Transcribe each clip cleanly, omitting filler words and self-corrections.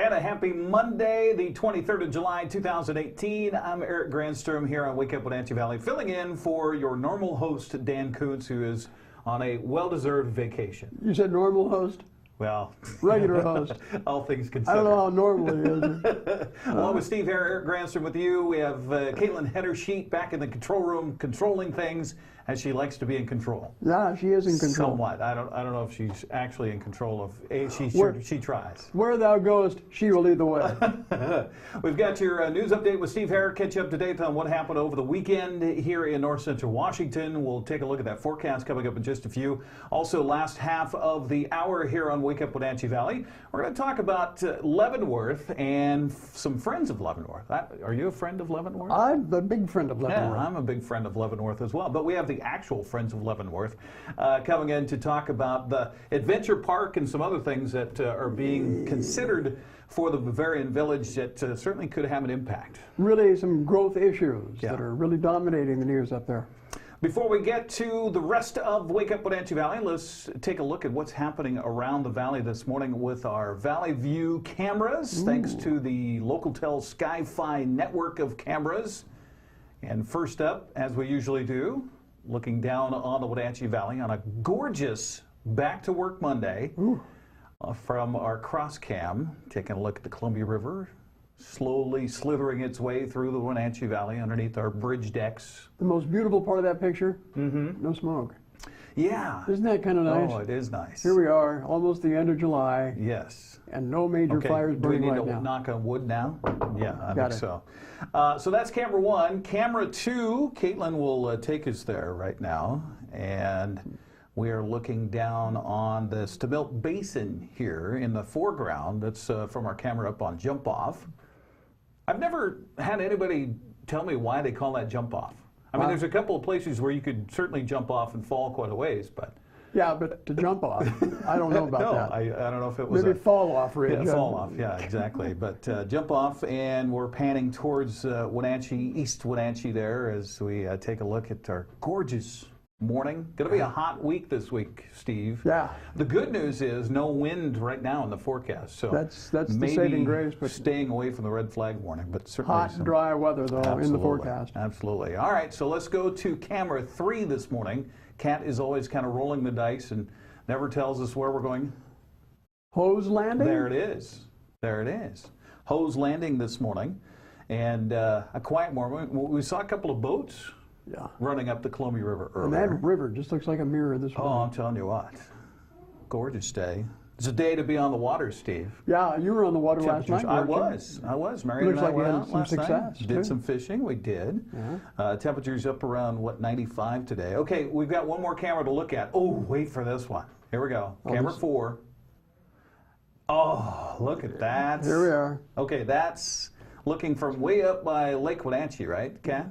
And a happy Monday, the 23rd of July, 2018. I'm Eric Grandstrom here on Wake Up Wenatchee Valley, filling in for your normal host, Dan Kuntz, who is on a well-deserved vacation. You said normal host? Well, regular host. All things considered. I don't know how normal it is. Along with Steve here, Eric Grandstrom with you. We have Caitlin Heddersheet back in the control room, controlling things as she likes to be in control. Yeah, she is in control. Somewhat. I don't know if she's actually in control of. She tries. Where thou goest, she will lead the way. We've got your news update with Steve Herrick. Catch you up to date on what happened over the weekend here in north central Washington. We'll take a look at that forecast coming up in just a few. Also, last half of the hour here on Wake Up Wenatchee Valley, we're going to talk about Leavenworth and some friends of Leavenworth. Are you a friend of Leavenworth? I'm a big friend of Leavenworth. Yeah, I'm a big friend of Leavenworth as well. But we have the actual friends of Leavenworth coming in to talk about the adventure park and some other things that are being considered for the Bavarian Village that certainly could have an impact. Really some growth issues that are really dominating the news up there. Before we get to the rest of Wake Up Wenatchee Valley, let's take a look at what's happening around the valley this morning with our Valley View cameras, thanks to the LocalTel Sky-Fi network of cameras. And first up, as we usually do, looking down on the Wenatchee Valley on a gorgeous back-to-work Monday from our cross cam, taking a look at the Columbia River, slowly slithering its way through the Wenatchee Valley underneath our bridge decks. The most beautiful part of that picture, no smoke. Yeah. Isn't that kind of nice? Oh, it is nice. Here we are, almost the end of July. Yes. And no major fires burning right now. Do we need to knock on wood now? Yeah, I think it. so. So that's camera one. Camera two, Caitlin will take us there right now. And we are looking down on the Stemilt Basin here in the foreground. That's from our camera up on Jump Off. I've never had anybody tell me why they call that Jump Off. I mean, there's a couple of places where you could certainly jump off and fall quite a ways, but... Yeah, but to jump off, I don't know about that. I don't know if it was maybe fall off, Ridge. Yeah, fall off, yeah, exactly. But jump off, and we're panning towards Wenatchee, East Wenatchee there as we take a look at our gorgeous morning. Going to be a hot week this week, Steve. Yeah. The good news is no wind right now in the forecast, so that's the saving grace. But staying away from the red flag warning, but certainly hot, dry weather though in the forecast. Absolutely. All right, so let's go to camera 3 this morning. Kat is always kind of rolling the dice and never tells us where we're going. Hose Landing? There it is. There it is. Hose Landing this morning, and a quiet morning. We saw a couple of boats. Yeah. Running up the Columbia River earlier. And that river just looks like a mirror this morning. Oh, I'm telling you what. Gorgeous day. It's a day to be on the water, Steve. Yeah, you were on the water last night. I was. Mary and I went out last night. Did some fishing. We did. Yeah. Temperatures up around, 95 today. Okay, we've got one more camera to look at. Oh, wait for this one. Here we go. Camera 4. Oh, look at that. Here we are. Okay, that's looking from way up by Lake Wenatchee, right, Kat?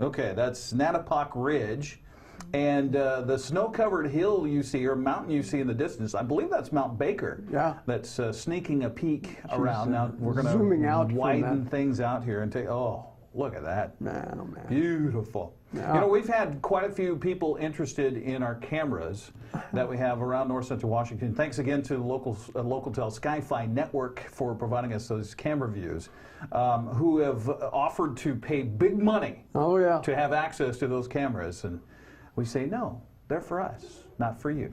Okay, that's Natapoc Ridge, and the snow-covered hill you see, or mountain you see in the distance, I believe that's Mount Baker. Yeah. That's sneaking a peek around. Now we're going to widen things out here and take. Oh, look at that! Man, oh man! Beautiful. Yeah. You know, we've had quite a few people interested in our cameras that we have around north central Washington. Thanks again to the LocalTel Sky-Fi network for providing us those camera views, who have offered to pay big money to have access to those cameras. And we say, no, they're for us, not for you.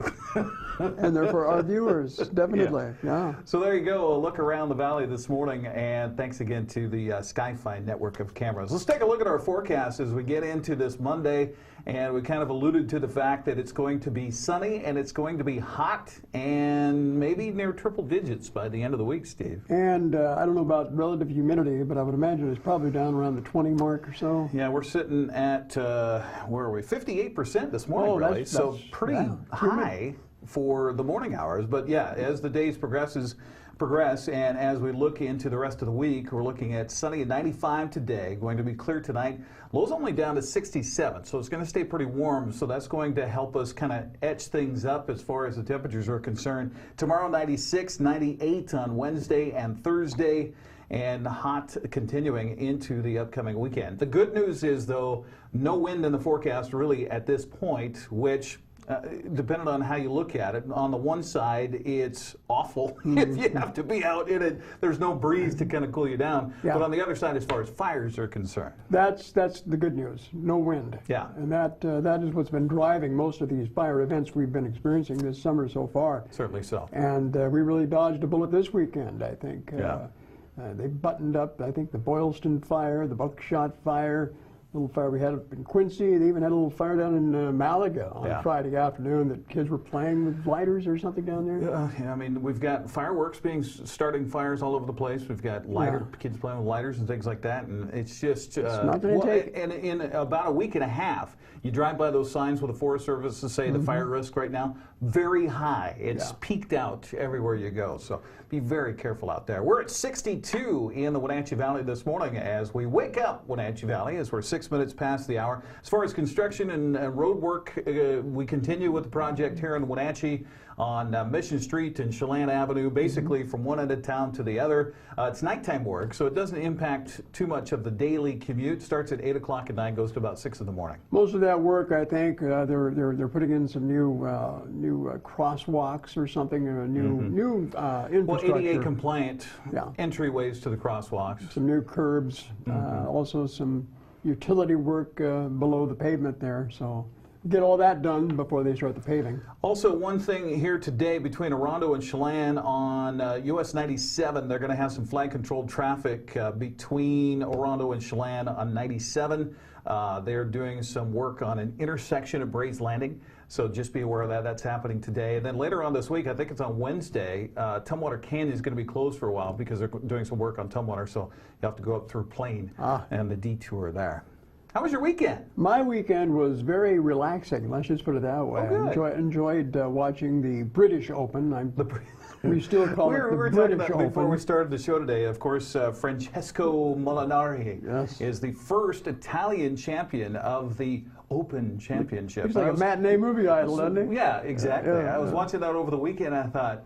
And they're for our viewers, definitely. Yeah. So there you go, a look around the valley this morning, and thanks again to the Sky-Fi network of cameras. Let's take a look at our forecast as we get into this Monday, and we kind of alluded to the fact that it's going to be sunny and it's going to be hot and maybe near triple digits by the end of the week, Steve. And I don't know about relative humidity, but I would imagine it's probably down around the 20 mark or so. Yeah, we're sitting at, where are we, 58% this morning, really, so pretty high for the morning hours. But yeah, as the days progress, and as we look into the rest of the week, we're looking at sunny at 95 today, going to be clear tonight. Low's only down to 67, so it's going to stay pretty warm, so that's going to help us kind of etch things up as far as the temperatures are concerned. Tomorrow, 96, 98 on Wednesday and Thursday, and hot continuing into the upcoming weekend. The good news is, though, no wind in the forecast really at this point, which depending on how you look at it. On the one side, it's awful if you have to be out in it. There's no breeze to kind of cool you down. Yeah. But on the other side, as far as fires are concerned, That's the good news. No wind. Yeah. And that is what's been driving most of these fire events we've been experiencing this summer so far. certainly so. And we really dodged a bullet this weekend, I think. Yeah. They buttoned up, I think, the Boylston fire, the Buckshot fire, little fire we had up in Quincy. They even had a little fire down in Malaga on Friday afternoon that kids were playing with lighters or something down there. Yeah, I mean, we've got fireworks starting fires all over the place. We've got kids playing with lighters and things like that, and it's just not gonna take. And in about a week and a half, you drive by those signs with the Forest Service to say the fire risk right now very high. It's peaked out everywhere you go, so be very careful out there. We're at 62 in the Wenatchee Valley this morning as we wake up Wenatchee Valley as we're 6 minutes past the hour. As far as construction and road work, we continue with the project here in Wenatchee on Mission Street and Chelan Avenue, basically from one end of town to the other. It's nighttime work, so it doesn't impact too much of the daily commute. Starts at 8 o'clock at night, goes to about 6 in the morning. Most of that work, I think, they're putting in some new crosswalks or something, new infrastructure. Well, ADA compliant entryways to the crosswalks. Some new curbs, also some utility work below the pavement there. So get all that done before they start the paving. Also, one thing here today between Orondo and Chelan on US 97, they're going to have some flag-controlled traffic between Orondo and Chelan on 97. They're doing some work on an intersection at Brays Landing, so just be aware of that. That's happening today. And then later on this week, I think it's on Wednesday, Tumwater Canyon is going to be closed for a while because they're doing some work on Tumwater, so you have to go up through Plain and the detour there. How was your weekend? My weekend was very relaxing, let's just put it that way. Oh, good. I enjoyed watching the British Open. We still call it the we were British talking about Open. before we started the show today. Of course, Francesco Molinari is the first Italian champion of the Open Championship. He's like a matinee movie idol, doesn't he? Yeah, exactly. I was watching that over the weekend, and I thought,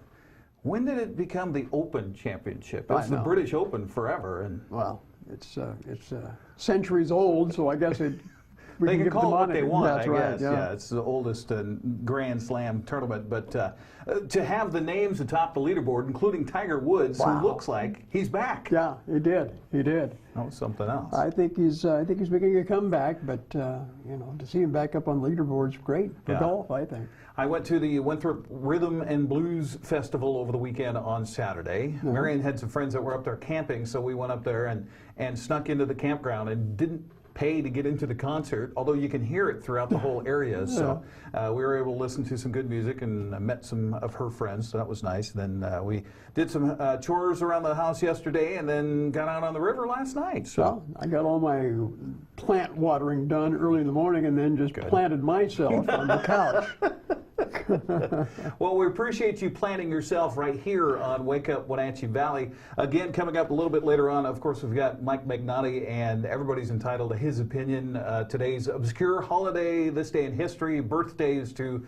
when did it become the Open Championship? It's the British Open forever. And well, it's centuries old, so I guess they can call it what they want, That's I right, guess. Yeah, it's the oldest Grand Slam tournament. But to have the names atop the leaderboard, including Tiger Woods, who looks like he's back. Yeah, he did. That was something else. I think he's making a comeback, but you know, to see him back up on the leaderboard's great for golf, I think. I went to the Winthrop Rhythm and Blues Festival over the weekend on Saturday. Marion had some friends that were up there camping, so we went up there and snuck into the campground and didn't pay to get into the concert, although you can hear it throughout the whole area. So we were able to listen to some good music and met some of her friends, so that was nice. Then we did some chores around the house yesterday and then got out on the river last night. So well, I got all my plant watering done early in the morning and then just planted myself on the couch. Well, we appreciate you planting yourself right here on Wake Up Wenatchee Valley. Again, coming up a little bit later on, of course, we've got Mike Magnotti, and everybody's entitled to his opinion. Today's obscure holiday, this day in history, birthdays to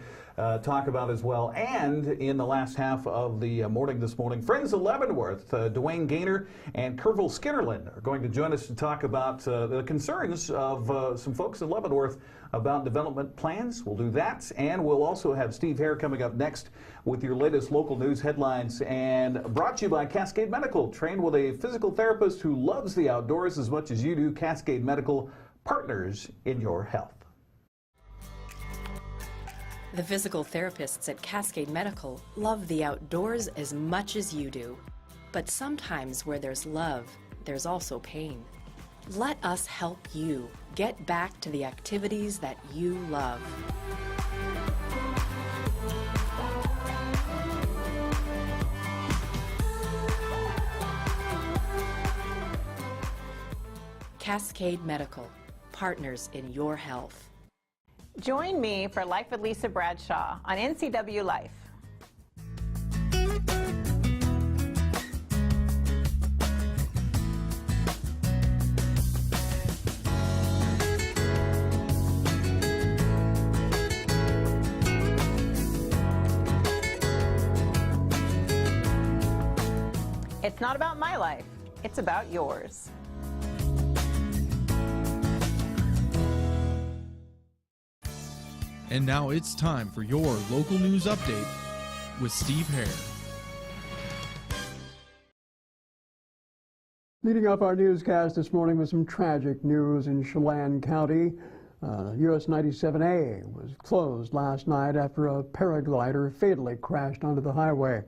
talk about as well. And in the last half of the morning this morning, friends of Leavenworth, Dwayne Gaynor and Kerville Skinnerland are going to join us to talk about the concerns of some folks in Leavenworth about development plans. We'll do that, and we'll also have Steve Hare coming up next with your latest local news headlines, and brought to you by Cascade Medical, trained with a physical therapist who loves the outdoors as much as you do. Cascade Medical, partners in your health. The physical therapists at Cascade Medical love the outdoors as much as you do. But sometimes where there's love, there's also pain. Let us help you get back to the activities that you love. Cascade Medical, partners in your health. Join me for Life with Lisa Bradshaw on NCW Life. It's not about my life, it's about yours. And now it's time for your local news update with Steve Hare. Leading up our newscast this morning with some tragic news in Chelan County. US 97A was closed last night after a paraglider fatally crashed onto the highway.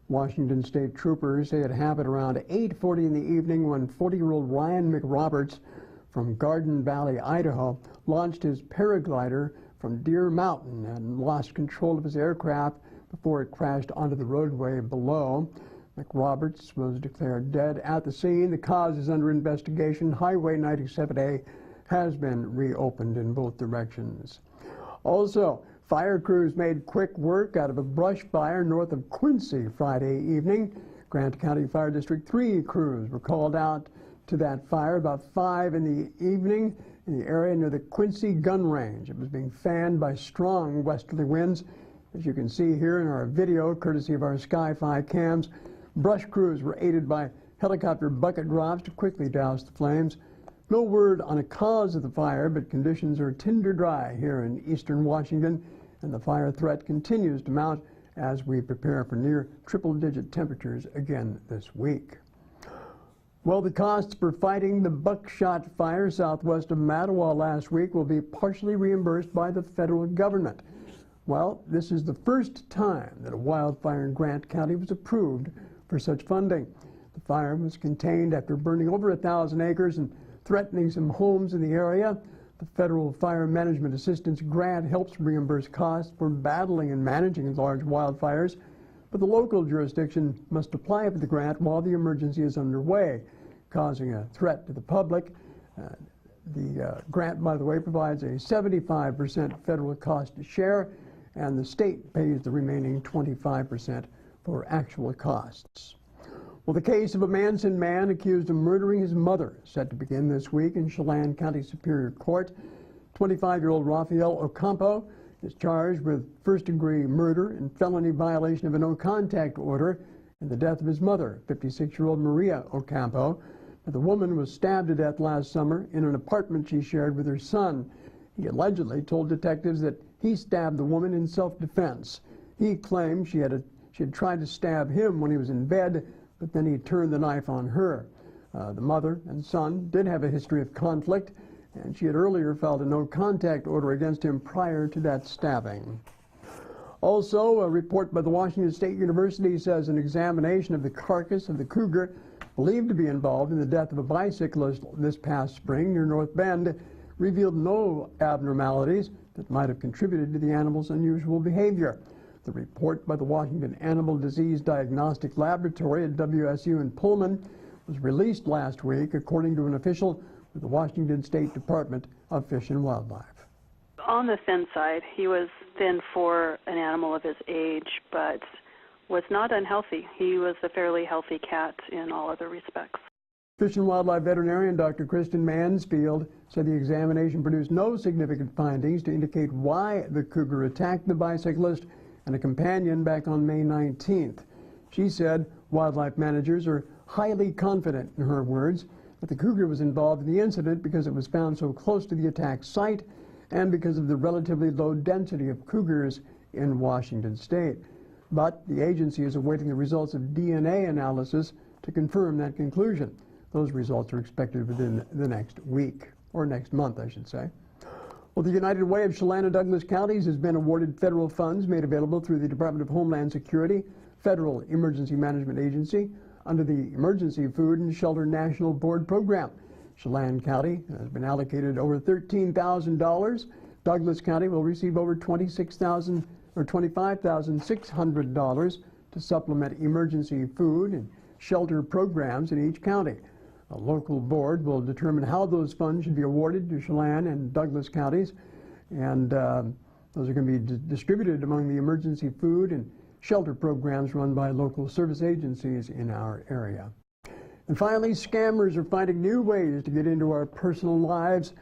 Washington State troopers say it happened around 8:40 in the evening when 40-year-old Ryan McRoberts from Garden Valley, Idaho, launched his paraglider from Deer Mountain and lost control of his aircraft before it crashed onto the roadway below. McRoberts was declared dead at the scene. The cause is under investigation. Highway 97A has been reopened in both directions. Also, fire crews made quick work out of a brush fire north of Quincy Friday evening. Grant County Fire District 3 crews were called out to that fire about 5 in the evening in the area near the Quincy gun range. It was being fanned by strong westerly winds. As you can see here in our video, courtesy of our Sky-Fi cams, brush crews were aided by helicopter bucket drops to quickly douse the flames. No word on a cause of the fire, but conditions are tinder dry here in eastern Washington, and the fire threat continues to mount as we prepare for near triple-digit temperatures again this week. Well, the costs for fighting the buckshot fire southwest of Mattawa last week will be partially reimbursed by the federal government. Well, this is the first time that a wildfire in Grant County was approved for such funding. The fire was contained after burning over 1,000 acres and threatening some homes in the area. The Federal Fire Management Assistance Grant helps reimburse costs for battling and managing large wildfires, but the local jurisdiction must apply for the grant while the emergency is underway, causing a threat to the public. The grant, by the way, provides a 75% federal cost share, and the state pays the remaining 25% for actual costs. Well, the case of a Manson man accused of murdering his mother is set to begin this week in Chelan County Superior Court. 25-year-old Rafael Ocampo is charged with first-degree murder and felony violation of a no-contact order in the death of his mother, 56-year-old Maria Ocampo. The woman was stabbed to death last summer in an apartment she shared with her son. He allegedly told detectives that he stabbed the woman in self-defense. He claimed she had tried to stab him when he was in bed, but then he turned the knife on her. The mother and son did have a history of conflict, and she had earlier filed a no-contact order against him prior to that stabbing. Also, a report by the Washington State University says an examination of the carcass of the cougar believed to be involved in the death of a bicyclist this past spring near North Bend revealed no abnormalities that might have contributed to the animal's unusual behavior. The report by the Washington Animal Disease Diagnostic Laboratory at WSU in Pullman was released last week, according to an official with the Washington State Department of Fish and Wildlife. On the thin side, he was thin for an animal of his age, but was not unhealthy. He was a fairly healthy cat in all other respects. Fish and Wildlife veterinarian Dr. Kristen Mansfield said the examination produced no significant findings to indicate why the cougar attacked the bicyclist and a companion back on May 19th. She said wildlife managers are highly confident, in her words, that the cougar was involved in the incident because it was found so close to the attack site and because of the relatively low density of cougars in Washington state. But the agency is awaiting the results of DNA analysis to confirm that conclusion. Those results are expected within the next week, or next month, I should say. Well, the United Way of Chelan and Douglas counties has been awarded federal funds made available through the Department of Homeland Security, Federal Emergency Management Agency, under the Emergency Food and Shelter National Board Program. Chelan County has been allocated over $13,000. Douglas County will receive over $25,600 to supplement emergency food and shelter programs in each county. A local board will determine how those funds should be awarded to Chelan and Douglas counties, and those are going to be distributed among the emergency food and shelter programs run by local service agencies in our area. And finally, scammers are finding new ways to get into our personal lives.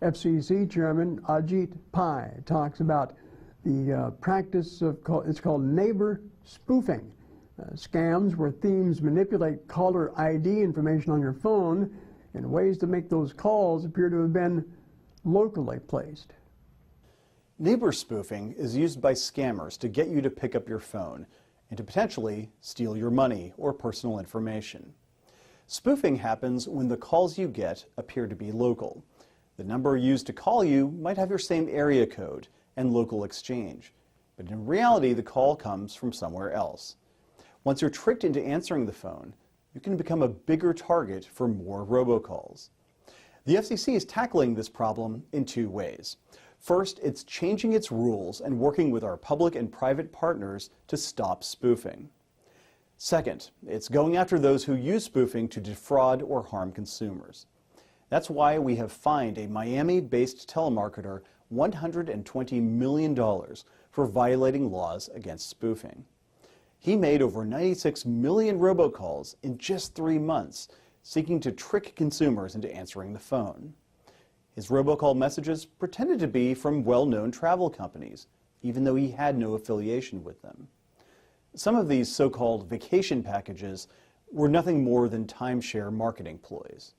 FCC Chairman Ajit Pai talks about the practice of, it's called neighbor spoofing. Scams where thieves manipulate caller ID information on your phone in ways to make those calls appear to have been locally placed. Neighbor spoofing is used by scammers to get you to pick up your phone and to potentially steal your money or personal information. Spoofing happens when the calls you get appear to be local. The number used to call you might have your same area code and local exchange, but in reality the call comes from somewhere else. Once you're tricked into answering the phone, you can become a bigger target for more robocalls. The FCC is tackling this problem in two ways. First, it's changing its rules and working with our public and private partners to stop spoofing. Second, it's going after those who use spoofing to defraud or harm consumers. That's why we have fined a Miami-based telemarketer $120 million for violating laws against spoofing. He made over 96 million robocalls in just 3 months, seeking to trick consumers into answering the phone. His robocall messages pretended to be from well-known travel companies, even though he had no affiliation with them. Some of these so-called vacation packages were nothing more than timeshare marketing ploys.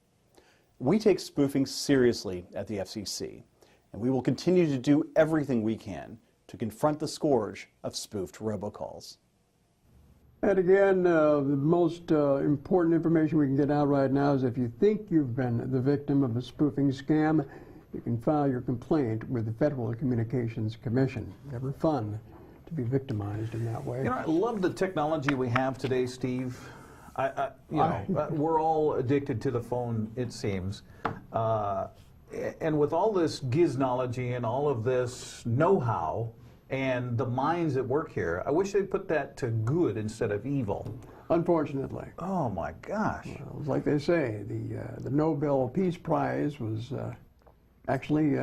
We take spoofing seriously at the FCC, and we will continue to do everything we can to confront the scourge of spoofed robocalls. And again, the most important information we can get out right now is if you think you've been the victim of a spoofing scam, you can file your complaint with the Federal Communications Commission. Never fun to be victimized in that way. You know, I love the technology we have today, Steve. We're all addicted to the phone, it seems. And with all this giznology and all of this know-how, and the minds that work here, I wish they'd put that to good instead of evil. Unfortunately. Oh my gosh. Well, like they say, the Nobel Peace Prize was actually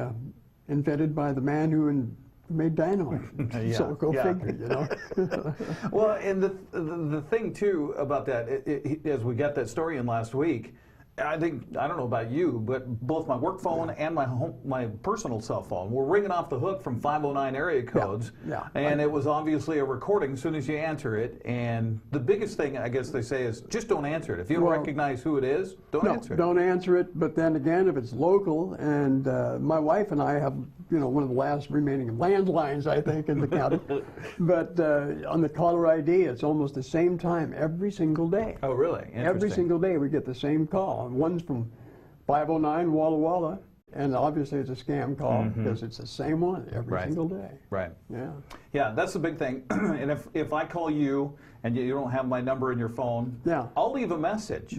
invented by the man who made dynamite. Yeah, So go yeah. figure, you know. Well, and the thing too about that, as we got that story in last week, I don't know about you, but both my work phone and my personal cell phone were ringing off the hook from 509 area codes. Yeah. And it was obviously a recording as soon as you answer it. And the biggest thing, I guess they say, is just don't answer it. If you don't recognize who it is, don't answer it. Don't answer it. But then again, if it's local, and my wife and I have, one of the last remaining landlines, I think, in the county. But on the caller ID, it's almost the same time every single day. Oh, really? Interesting. Every single day we get the same call. One's from 509 Walla Walla, and obviously it's a scam call because it's the same one every single day. Right. Yeah. Yeah, that's the big thing. And if I call you and you don't have my number in your phone, I'll leave a message.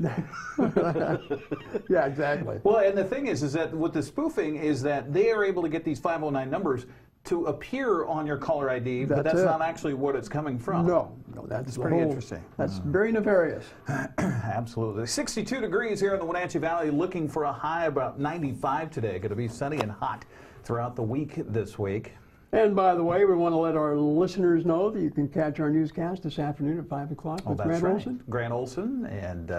Yeah, exactly. Well, and the thing is that with the spoofing is that they are able to get these 509 numbers to appear on your caller ID, but that's not actually what it's coming from. No, that's pretty interesting. That's very nefarious. Absolutely. 62 degrees here in the Wenatchee Valley, looking for a high about 95 today. Going to be sunny and hot throughout the week this week. And by the way, we want to let our listeners know that you can catch our newscast this afternoon at 5 o'clock with Grant Olson. Grant Olson, and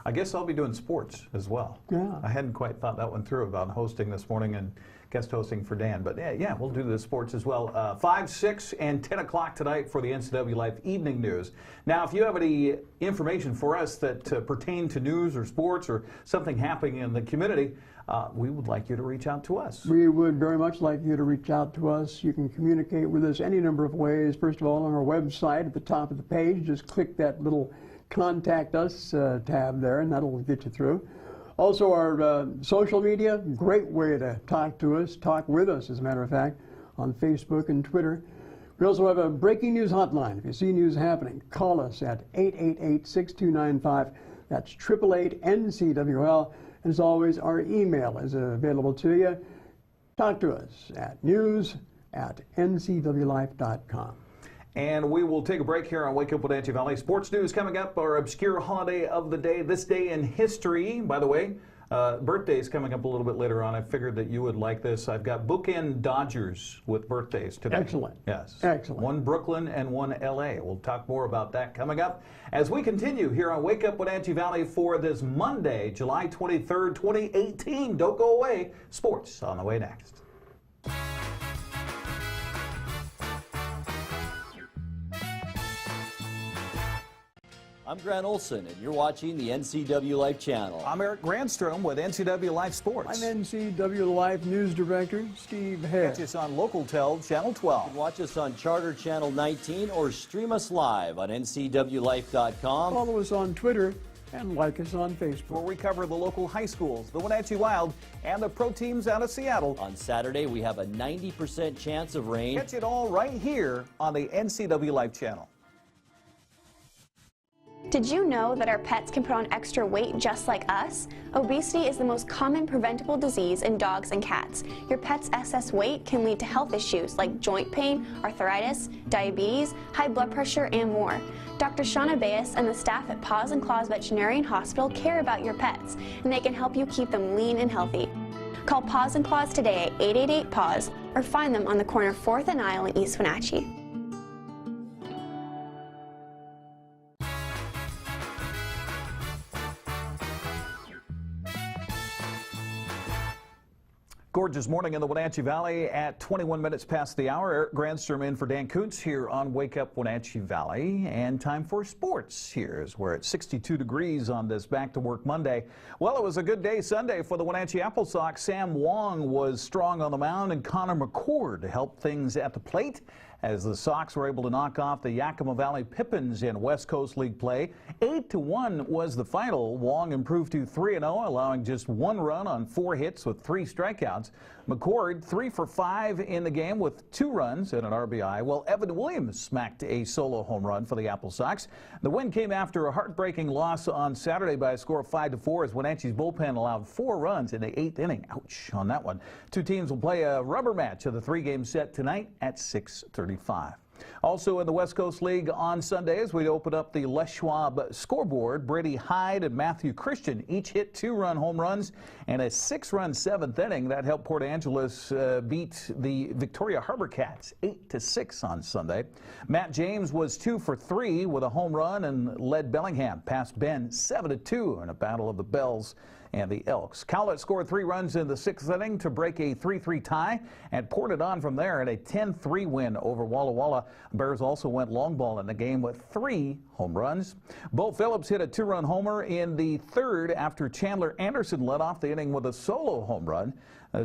I guess I'll be doing sports as well. Yeah. I hadn't quite thought that one through about hosting this morning and guest hosting for Dan. But yeah, we'll do the sports as well. 5, 6, and 10 o'clock tonight for the NCW Life Evening News. Now, if you have any information for us that pertain to news or sports or something happening in the community, we would like you to reach out to us. We would very much like you to reach out to us. You can communicate with us any number of ways. First of all, on our website at the top of the page, just click that little Contact Us tab there, and that'll get you through. Also, our social media, great way to talk to us, talk with us, as a matter of fact, on Facebook and Twitter. We also have a breaking news hotline. If you see news happening, call us at 888-6295. That's 888-NCWL. And as always, our email is available to you. Talk to us at news@ncwlife.com. And we will take a break here on Wake Up Wenatchee Valley. Sports news coming up, our obscure holiday of the day, this day in history. By the way, birthdays coming up a little bit later on. I figured that you would like this. I've got bookend Dodgers with birthdays today. Excellent. Yes. Excellent. One Brooklyn and one LA. We'll talk more about that coming up as we continue here on Wake Up Wenatchee Valley for this Monday, July 23rd, 2018. Don't go away. Sports on the way next. I'm Grant Olson, and you're watching the NCW Life channel. I'm Eric Grandstrom with NCW Life Sports. I'm NCW Life News Director Steve Hare. Catch us on Local Tel Channel 12. You can watch us on Charter Channel 19 or stream us live on ncwlife.com. Follow us on Twitter and like us on Facebook. Where we cover the local high schools, the Wenatchee Wild, and the pro teams out of Seattle. On Saturday, we have a 90% chance of rain. Catch it all right here on the NCW Life channel. Did you know that our pets can put on extra weight just like us? Obesity is the most common preventable disease in dogs and cats. Your pet's excess weight can lead to health issues like joint pain, arthritis, diabetes, high blood pressure, and more. Dr. Shauna Baez and the staff at Paws and Claws Veterinarian Hospital care about your pets, and they can help you keep them lean and healthy. Call Paws and Claws today at 888-PAWS or find them on the corner of 4th and Isle in East Wenatchee. Gorgeous morning in the Wenatchee Valley at 21 minutes past the hour. Eric Grandstrom in for Dan Kuntz here on Wake Up Wenatchee Valley. And time for sports. Here's where it's 62 degrees on this back to work Monday. Well, it was a good day Sunday for the Wenatchee Apple Sox. Sam Wong was strong on the mound and Connor McCord helped things at the plate as the Sox were able to knock off the Yakima Valley Pippins in West Coast League play. 8-1 was the final. Wong improved to 3-0, allowing just 1 run on 4 hits with 3 strikeouts. McCord 3 for 5 in the game with 2 runs and an RBI, while Evan Williams smacked a solo home run for the Apple Sox. The win came after a heartbreaking loss on Saturday by a score of 5-4 as Wenatchee's bullpen allowed 4 runs in the 8th inning. Ouch on that one. 2 teams will play a rubber match of the 3-game set tonight at 6:35. Also in the West Coast League on Sunday, as we open up the Les Schwab scoreboard, Brady Hyde and Matthew Christian each hit 2-run home runs and a 6-run 7th inning. That helped Port Angeles beat the Victoria Harbor Cats 8-6 on Sunday. Matt James was 2 for 3 with a home run and led Bellingham past Bend 7-2 in a battle of the Bells and the Elks. Cowlett scored 3 runs in the 6th inning to break a 3-3 tie and poured it on from there in a 10-3 win over Walla Walla. Bears also went long ball in the game with 3 home runs. Bo Phillips hit a 2-run homer in the 3rd after Chandler Anderson led off the inning with a solo home run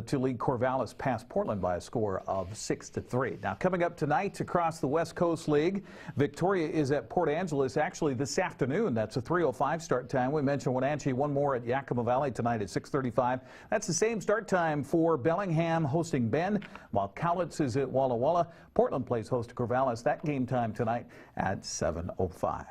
to lead Corvallis past Portland by a score of 6-3. Now coming up tonight across the West Coast League, Victoria is at Port Angeles actually this afternoon. That's a 3:05 start time. We mentioned Wenatchee, one more at Yakima Valley tonight at 6:35. That's the same start time for Bellingham hosting Bend, while Cowlitz is at Walla Walla. Portland plays host to Corvallis. That game time tonight at 7:05.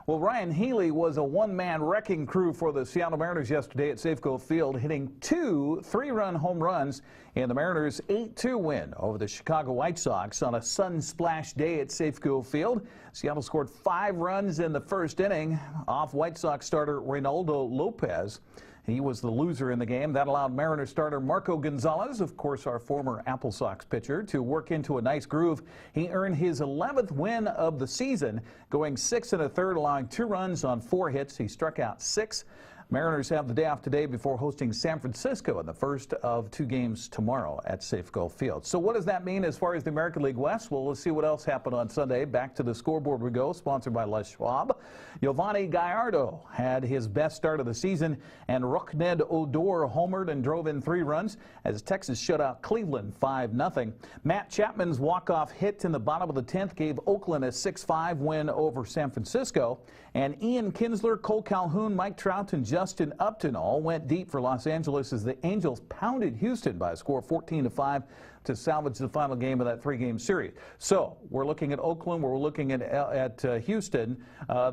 Well, Ryan Healy was a one-man wrecking crew for the Seattle Mariners yesterday at Safeco Field, hitting 2 3-run home runs in the Mariners' 8-2 win over the Chicago White Sox on a sun-splashed day at Safeco Field. Seattle scored 5 runs in the 1st inning off White Sox starter Reynaldo Lopez. He was the loser in the game. That allowed Mariners starter Marco Gonzalez, of course our former Apple Sox pitcher, to work into a nice groove. He earned his 11th win of the season, going 6 1/3, allowing 2 runs on 4 hits. He struck out 6. Mariners have the day off today before hosting San Francisco in the first of 2 games tomorrow at Safeco Field. So what does that mean as far as the American League West? Well, let's see what else happened on Sunday. Back to the scoreboard we go, sponsored by Les Schwab. Giovanni Gallardo had his best start of the season, and Rokned Odor homered and drove in 3 runs as Texas shut out Cleveland 5-0. Matt Chapman's walk-off hit in the bottom of the 10th gave Oakland a 6-5 win over San Francisco. And Ian Kinsler, Cole Calhoun, Mike Trout, and Justin Upton all went deep for Los Angeles as the Angels pounded Houston by a score of 14-5 to salvage the final game of that 3-game series. So we're looking at Oakland, we're looking at Houston.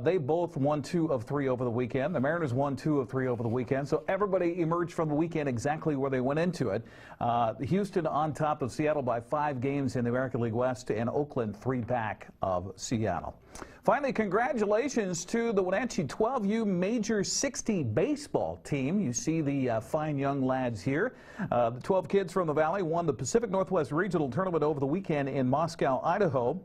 They both won 2 of 3 over the weekend. The Mariners won 2 of 3 over the weekend. So everybody emerged from the weekend exactly where they went into it. Houston on top of Seattle by 5 games in the American League West, and Oakland 3 back of Seattle. Finally, congratulations to the Wenatchee 12U Major 60 baseball team. You see the fine young lads here. The 12 kids from the Valley won the Pacific Northwest Regional Tournament over the weekend in Moscow, Idaho.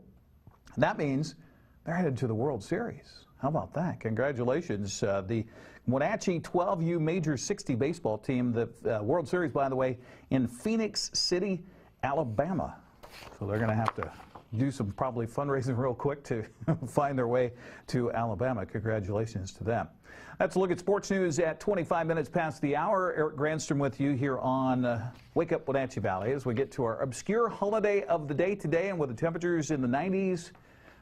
That means they're headed to the World Series. How about that? Congratulations. The Wenatchee 12U Major 60 baseball team, the World Series, by the way, in Phoenix City, Alabama. So they're going to have to do some probably fundraising real quick to find their way to Alabama. Congratulations to them. Let's look at sports news at 25 minutes past the hour. Eric Granstrom with you here on Wake Up Wenatchee Valley as we get to our obscure holiday of the day today. And with the temperatures in the 90s,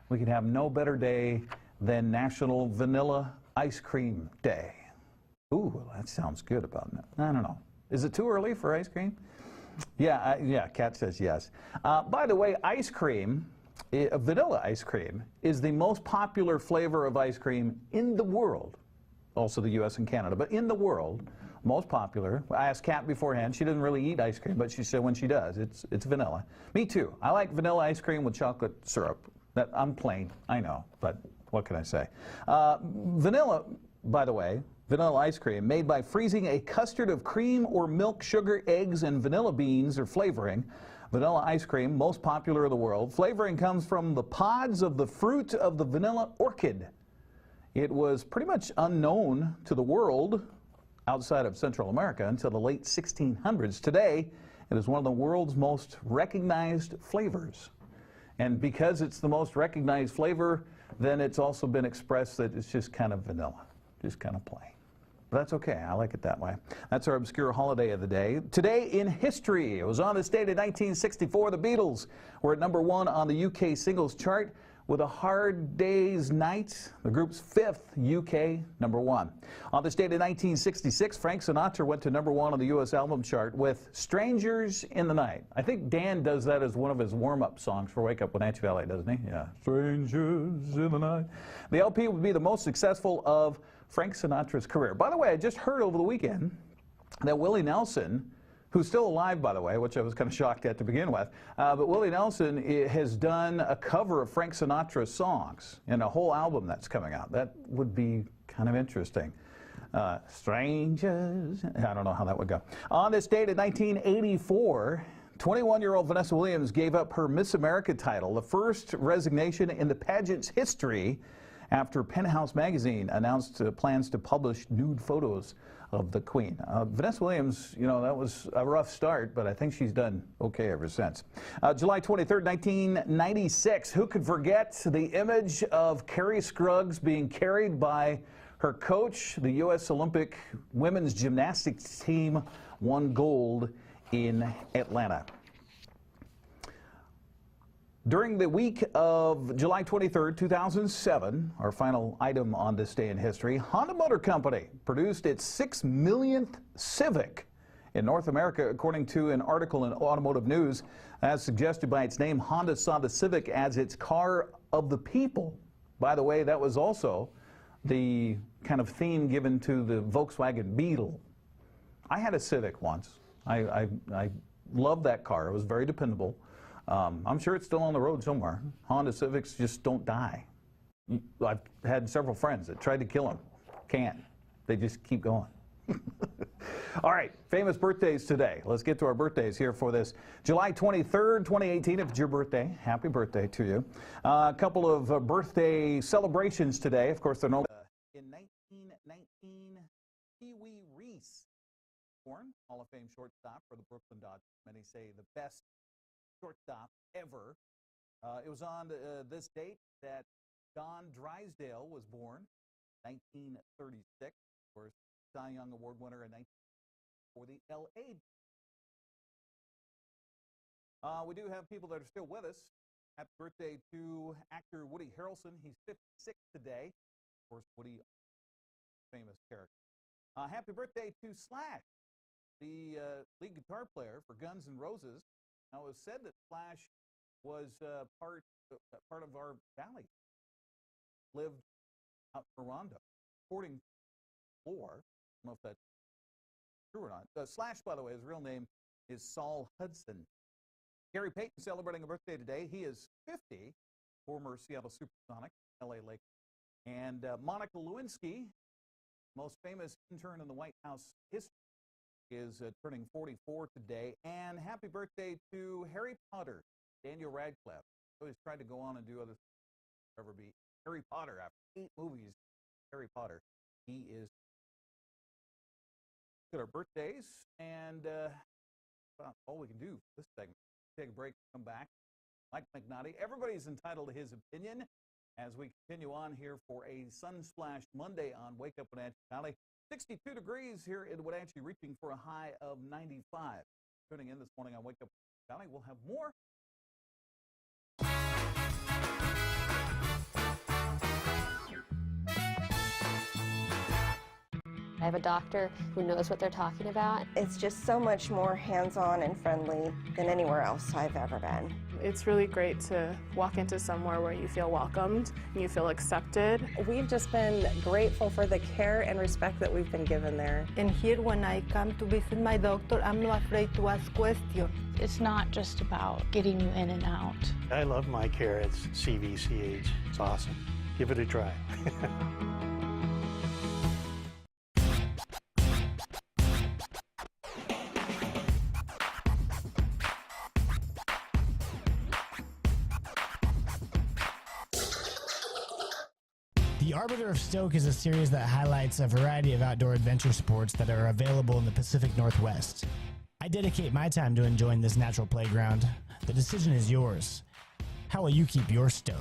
we can have no better day than National Vanilla Ice Cream Day. Ooh, that sounds good about it. I don't know. Is it too early for ice cream? Yeah, Kat says yes. By the way, ice cream, vanilla ice cream, is the most popular flavor of ice cream in the world. Also the U.S. and Canada, but in the world, most popular. I asked Kat beforehand. She doesn't really eat ice cream, but she said when she does, it's vanilla. Me too. I like vanilla ice cream with chocolate syrup. I'm plain, I know, but what can I say? Vanilla, by the way, vanilla ice cream made by freezing a custard of cream or milk, sugar, eggs, and vanilla beans or flavoring. Vanilla ice cream, most popular in the world. Flavoring comes from the pods of the fruit of the vanilla orchid. It was pretty much unknown to the world outside of Central America until the late 1600s. Today, it is one of the world's most recognized flavors. And because it's the most recognized flavor, then it's also been expressed that it's just kind of vanilla, just kind of plain. But that's okay. I like it that way. That's our obscure holiday of the day. Today in history, it was on this date in 1964, the Beatles were at #1 on the UK singles chart with A Hard Day's Night, the group's 5th UK #1. On this date in 1966, Frank Sinatra went to #1 on the U.S. album chart with Strangers in the Night. I think Dan does that as one of his warm-up songs for Wake Up Wenatchee Valley, doesn't he? Yeah. Strangers in the Night. The LP would be the most successful of Frank Sinatra's career. By the way, I just heard over the weekend that Willie Nelson, who's still alive, by the way, which I was kind of shocked at to begin with, but Willie Nelson has done a cover of Frank Sinatra's songs in a whole album that's coming out. That would be kind of interesting. Strangers, I don't know how that would go. On this date in 1984, 21-year-old Vanessa Williams gave up her Miss America title, the first resignation in the pageant's history, after Penthouse magazine announced plans to publish nude photos of the Queen. Vanessa Williams, you know, that was a rough start, but I think she's done okay ever since. July 23rd, 1996. Who could forget the image of Carrie Scruggs being carried by her coach? The U.S. Olympic women's gymnastics team won gold in Atlanta. During the week of July 23rd, 2007, our final item on this day in history, Honda Motor Company produced its 6 millionth Civic in North America, according to an article in Automotive News. As suggested by its name, Honda saw the Civic as its car of the people. By the way, that was also the kind of theme given to the Volkswagen Beetle. I had a Civic once. I loved that car. It was very dependable. I'm sure it's still on the road somewhere. Honda Civics just don't die. I've had several friends that tried to kill them. Can't. They just keep going. All right, famous birthdays today. Let's get to our birthdays here for this July 23rd, 2018. If it's your birthday, happy birthday to you. A couple of birthday celebrations today. Of course, they're known. In 1919, Pee Wee Reese, born Hall of Fame shortstop for the Brooklyn Dodgers. Many say the best shortstop ever. It was on this date that Don Drysdale was born, 1936. Of course, Cy Young Award winner in 19 for the L.A. We do have people that are still with us. Happy birthday to actor Woody Harrelson. He's 56 today. Of course, Woody, famous character. Happy birthday to Slash, the lead guitar player for Guns N' Roses. Now, it was said that Slash was part of our valley. Lived out in Toronto. According to lore, I don't know if that's true or not. Slash, by the way, his real name is Saul Hudson. Gary Payton celebrating a birthday today. He is 50, former Seattle Supersonic, LA Lakers. And Monica Lewinsky, most famous intern in the White House history, is turning 44 today. And happy birthday to Harry Potter, Daniel Radcliffe. Always tried to go on and do other things, ever be Harry Potter after 8 movies. Harry Potter, he is. At our birthdays, and all we can do for this segment. Take a break, come back. Mike McNaughty. Everybody's entitled to his opinion as we continue on here for a Sunsplash Monday on Wake Up Wenatchee County. 62 degrees here in Wenatchee, reaching for a high of 95. Tuning in this morning on Wake Up Wenatchee County, we'll have more. I have a doctor who knows what they're talking about. It's just so much more hands-on and friendly than anywhere else I've ever been. It's really great to walk into somewhere where you feel welcomed and you feel accepted. We've just been grateful for the care and respect that we've been given there. And here when I come to visit my doctor, I'm not afraid to ask questions. It's not just about getting you in and out. I love my care at CVCH. It's awesome. Give it a try. The Arbiter of Stoke is a series that highlights a variety of outdoor adventure sports that are available in the Pacific Northwest. I dedicate my time to enjoying this natural playground. The decision is yours. How will you keep your stoke?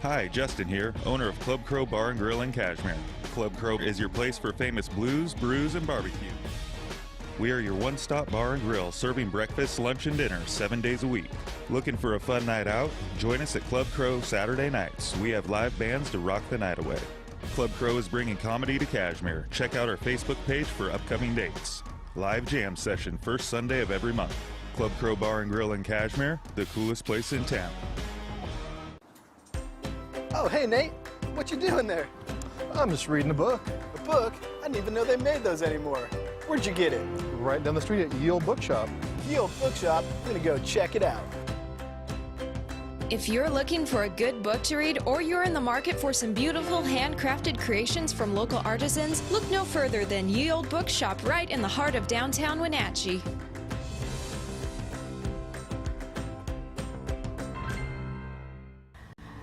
Hi, Justin here, owner of Club Crow Bar and Grill in Cashmere. Club Crow is your place for famous blues, brews, and barbecue. We are your one-stop bar and grill, serving breakfast, lunch, and dinner 7 days a week. Looking for a fun night out? Join us at Club Crow Saturday nights. We have live bands to rock the night away. Club Crow is bringing comedy to Cashmere. Check out our Facebook page for upcoming dates. Live jam session first Sunday of every month. Club Crow Bar and Grill in Cashmere, the coolest place in town. Oh, hey Nate, what you doing there? I'm just reading a book. A book? I didn't even know they made those anymore. Where'd you get it? Right down the street at Yield Bookshop. Yield Bookshop? I'm gonna go check it out. If you're looking for a good book to read or you're in the market for some beautiful handcrafted creations from local artisans, look no further than Yield Bookshop right in the heart of downtown Wenatchee.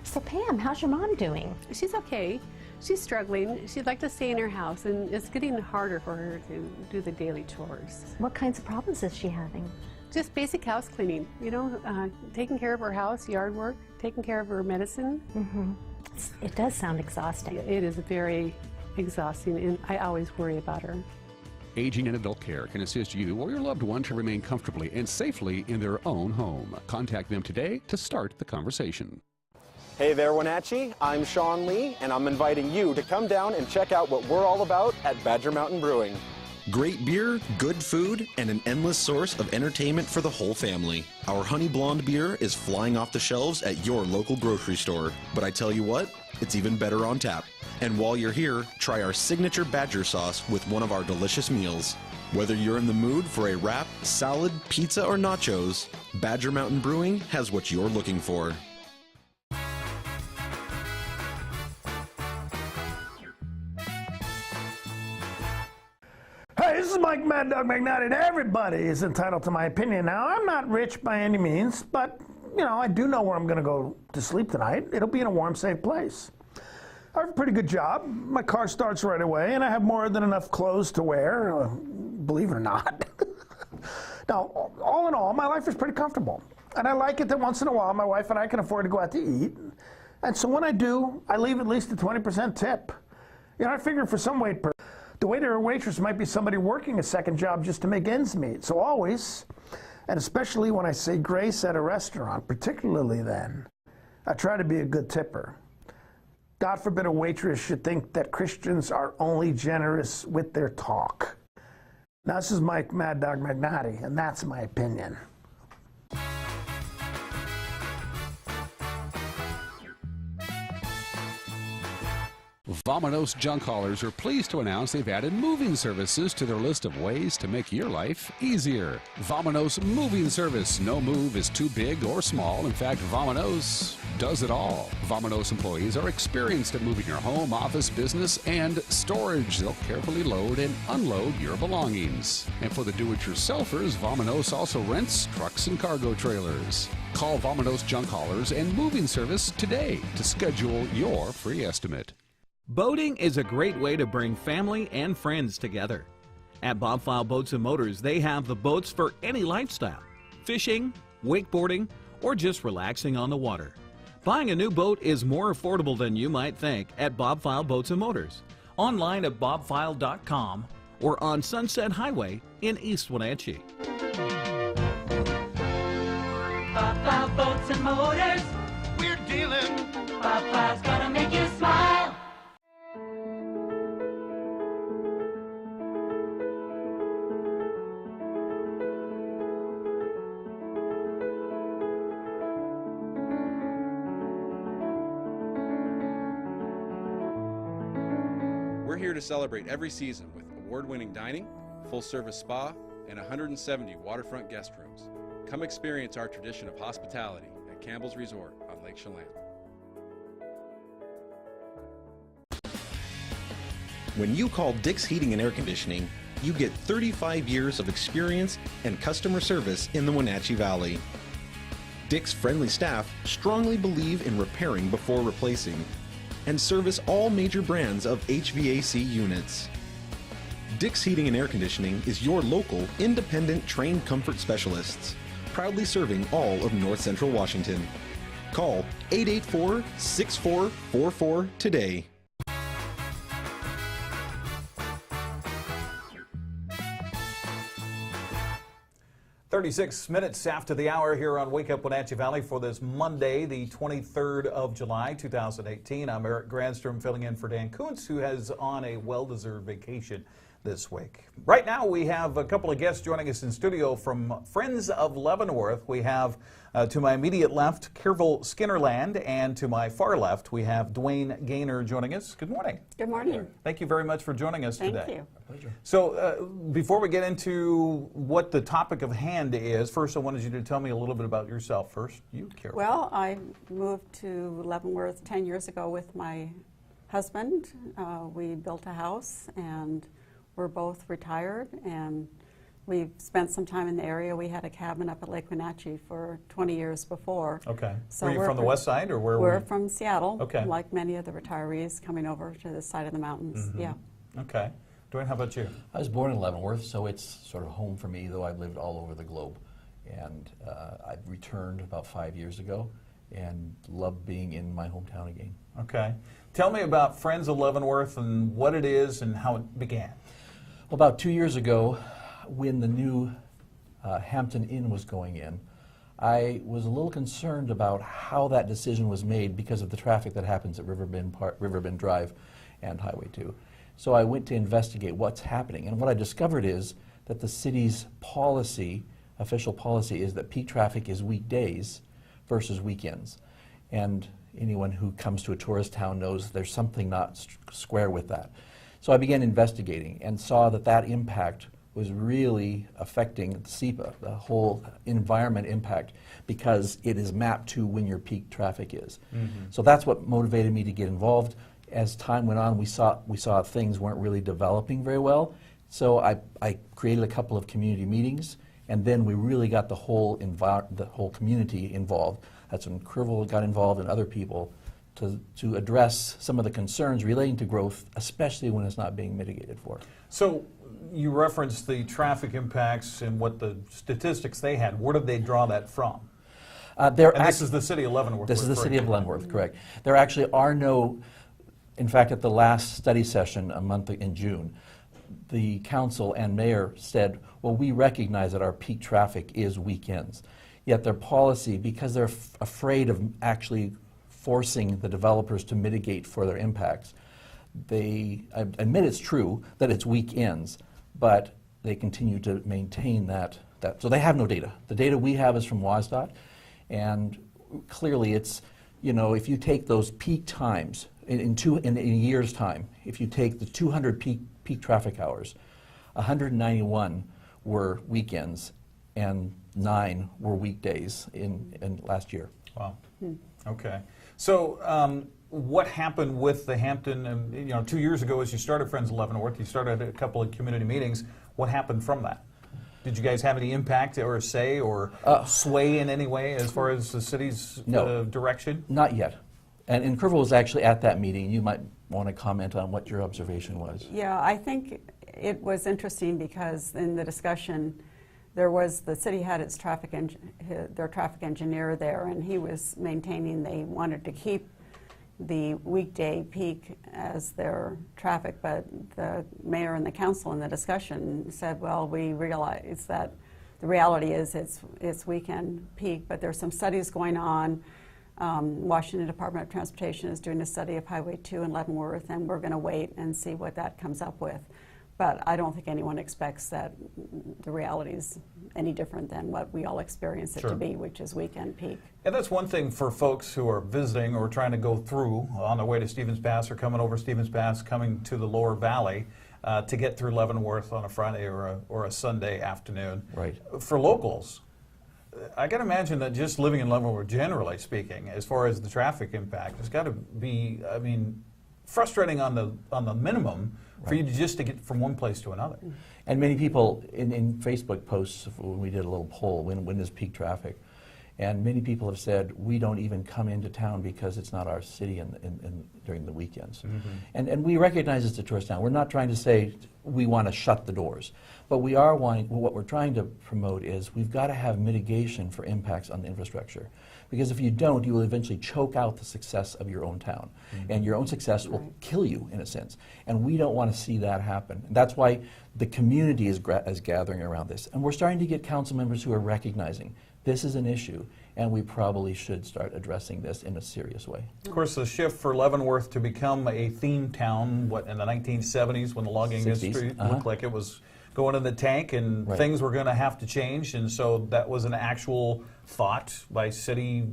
So Pam, how's your mom doing? She's okay. She's struggling. She'd like to stay in her house, and it's getting harder for her to do the daily chores. What kinds of problems is she having? Just basic house cleaning, you know, taking care of her house, yard work, taking care of her medicine. Mm-hmm. It does sound exhausting. It is very exhausting, and I always worry about her. Aging and Adult Care can assist you or your loved one to remain comfortably and safely in their own home. Contact them today to start the conversation. Hey there, Wenatchee. I'm Sean Lee, and I'm inviting you to come down and check out what we're all about at Badger Mountain Brewing. Great beer, good food, and an endless source of entertainment for the whole family. Our Honey Blonde beer is flying off the shelves at your local grocery store. But I tell you what, it's even better on tap. And while you're here, try our signature Badger sauce with one of our delicious meals. Whether you're in the mood for a wrap, salad, pizza, or nachos, Badger Mountain Brewing has what you're looking for. Hey, this is Mike Mad Dog McNaughty, and everybody is entitled to my opinion. Now, I'm not rich by any means, but, you know, I do know where I'm going to go to sleep tonight. It'll be in a warm, safe place. I have a pretty good job. My car starts right away, and I have more than enough clothes to wear, believe it or not. Now, all in all, my life is pretty comfortable. And I like it that once in a while, my wife and I can afford to go out to eat. And so when I do, I leave at least a 20% tip. You know, I figure for some weight person, the waiter or waitress might be somebody working a second job just to make ends meet. So always, and especially when I say grace at a restaurant, particularly then, I try to be a good tipper. God forbid a waitress should think that Christians are only generous with their talk. Now, this is Mike Mad Dog McNaughty, and that's my opinion. Vominos junk haulers are pleased to announce they've added moving services to their list of ways to make your life easier. Vominos Moving Service. No move is too big or small. In fact, Vominos does it all. Vominos employees are experienced at moving your home, office, business, and storage. They'll carefully load and unload your belongings. And for the do-it-yourselfers, Vominos also rents trucks and cargo trailers. Call Vominos Junk Haulers and Moving Service today to schedule your free estimate. Boating is a great way to bring family and friends together. At Bob File Boats and Motors, they have the boats for any lifestyle: fishing, wakeboarding, or just relaxing on the water. Buying a new boat is more affordable than you might think at Bob File Boats and Motors. Online at bobfile.com or on Sunset Highway in East Wenatchee. Bob File Boats and Motors, we're dealing. Bob File's gonna make you smile. We're here to celebrate every season with award-winning dining, full-service spa, and 170 waterfront guest rooms. Come experience our tradition of hospitality at Campbell's Resort on Lake Chelan. When you call Dick's Heating and Air Conditioning, you get 35 years of experience and customer service in the Wenatchee Valley. Dick's friendly staff strongly believe in repairing before replacing and service all major brands of HVAC units. Dick's Heating and Air Conditioning is your local, independent, trained comfort specialists, proudly serving all of North Central Washington. Call 884-6444 today. "36 minutes after the hour here on Wake Up Wenatchee Valley for this Monday, the 23rd of July, 2018. I'm Eric Granstrom filling in for Dan Kuntz, who has on a well-deserved vacation this week. Right now we have a couple of guests joining us in studio from Friends of Leavenworth. We have to my immediate left, Kirval Skinnerland, and to my far left, we have Dwayne Gaynor joining us. Good morning. Good morning. Thank you very much for joining us today. Thank you. Pleasure. So before we get into what the topic of hand is, first I wanted you to tell me a little bit about yourself first. You, Kirval. Well, I moved to Leavenworth 10 years ago with my husband. We built a house and we're both retired, and we've spent some time in the area. We had a cabin up at Lake Wenatchee for 20 years before. Okay. So were you from the west side, or where were you? We're from Seattle, okay, like many of the retirees coming over to this side of the mountains. Mm-hmm. Yeah. Okay. Dwayne, how about you? I was born in Leavenworth, so it's sort of home for me, though I've lived all over the globe. And I returned about 5 years ago and love being in my hometown again. Okay. Tell me about Friends of Leavenworth and what it is and how it began. Well, about 2 years ago, when the new Hampton Inn was going in, I was a little concerned about how that decision was made because of the traffic that happens at Riverbend Drive and Highway 2. So I went to investigate what's happening, and what I discovered is that the city's policy, official policy, is that peak traffic is weekdays versus weekends. And anyone who comes to a tourist town knows there's something not square with that. So I began investigating and saw that that impact was really affecting SEPA, the whole environment impact, because it is mapped to when your peak traffic is. Mm-hmm. So that's what motivated me to get involved. As time went on, we saw things weren't really developing very well. So I created a couple of community meetings, and then we really got the whole community involved. That's when Kirval got involved and other people to address some of the concerns relating to growth, especially when it's not being mitigated for. So you referenced the traffic impacts and what the statistics they had. Where did they draw that from? And this is the city of Leavenworth. This is the city of Leavenworth, correct. There actually are no, in fact, at the last study session a month in June, the council and mayor said, well, we recognize that our peak traffic is weekends. Yet their policy, because they're afraid of actually forcing the developers to mitigate for their impacts, they admit it's true that it's weekends, but they continue to maintain that. So they have no data. The data we have is from WSDOT, and clearly it's, you know, if you take those peak times, in a year's time, if you take the 200 peak traffic hours, 191 were weekends and 9 were weekdays in last year. Wow. Okay. So what happened with the Hampton, and, you know, 2 years ago as you started Friends of Leavenworth, you started a couple of community meetings. What happened from that? Did you guys have any impact or say or sway in any way as far as the city's direction? Not yet. And Kerrville was actually at that meeting. You might want to comment on what your observation was. Yeah, I think it was interesting because in the discussion, the city had its their traffic engineer there, and he was maintaining they wanted to keep the weekday peak as their traffic, but the mayor and the council in the discussion said, well, we realize that the reality is it's weekend peak, but there's some studies going on. Washington Department of Transportation is doing a study of Highway 2 in Leavenworth, and we're going to wait and see what that comes up with. But I don't think anyone expects that the reality is any different than what we all experience it to be, which is weekend peak. And that's one thing for folks who are visiting or trying to go through on their way to Stevens Pass or coming over Stevens Pass, coming to the lower valley to get through Leavenworth on a Friday or a Sunday afternoon. Right. For locals, I got to imagine that just living in Leavenworth, generally speaking, as far as the traffic impact, has got to be, I mean, frustrating on the minimum for you to get from one place to another. And many people in Facebook posts, when we did a little poll, when is peak traffic? And many people have said, we don't even come into town because it's not our city during the weekends. And we recognize it's a tourist town. We're not trying to say we want to shut the doors. But we are what we're trying to promote is we've got to have mitigation for impacts on the infrastructure. Because if you don't, you will eventually choke out the success of your own town. And your own success will kill you, in a sense. And we don't want to see that happen. And that's why the community is gathering around this. And we're starting to get council members who are recognizing this is an issue, and we probably should start addressing this in a serious way. Of course, the shift for Leavenworth to become a theme town, in the 1970s when the logging 60s, industry looked like it was going in the tank and things were going to have to change, and so that was an actual thought by city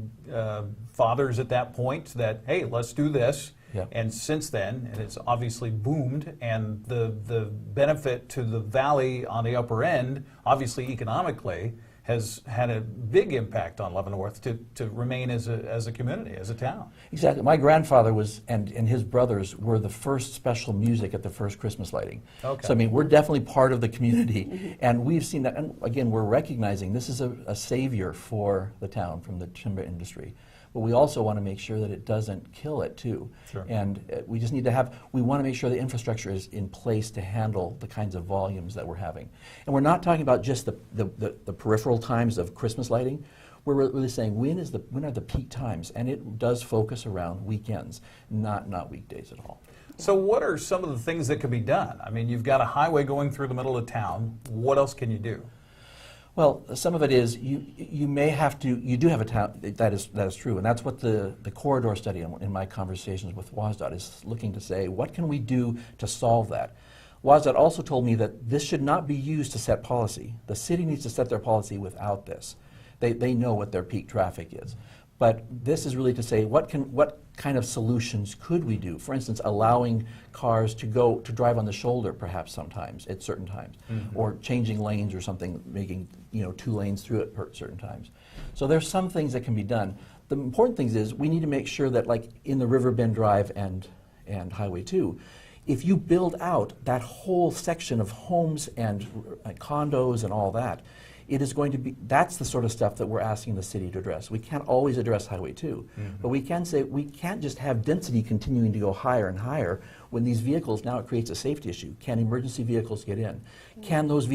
fathers at that point that, hey, let's do this. And since then, and it's obviously boomed, and the benefit to the valley on the upper end, obviously economically, has had a big impact on Leavenworth to remain as a community, as a town. Exactly. My grandfather was, and his brothers were the first special music at the first Christmas lighting. Okay. So I mean, we're definitely part of the community, and we've seen that, and again, we're recognizing this is a savior for the town from the timber industry. But we also want to make sure that it doesn't kill it too. And we just need to we want to make sure the infrastructure is in place to handle the kinds of volumes that we're having. And we're not talking about just the peripheral times of Christmas lighting. We're really saying when are the peak times? And it does focus around weekends, not weekdays at all. So what are some of the things that can be done? I mean, you've got a highway going through the middle of town. What else can you do? Well, some of it is you may have to, you do have a town, that is true, and that's what the corridor study in my conversations with WSDOT is looking to say, what can we do to solve that? WSDOT also told me that this should not be used to set policy. The city needs to set their policy without this. They know what their peak traffic is. But this is really to say, what kind of solutions could we do? For instance, allowing cars to drive on the shoulder perhaps sometimes at certain times, or changing lanes or something, making 2 lanes through it at certain times. So there's some things that can be done. The important thing is we need to make sure that, like in the Riverbend Drive and Highway 2, if you build out that whole section of homes and condos and all that, it is going to be, that's the sort of stuff that we're asking the city to address. We can't always address Highway 2, but we can say we can't just have density continuing to go higher and higher when these vehicles, now it creates a safety issue. Can emergency vehicles get in? Can those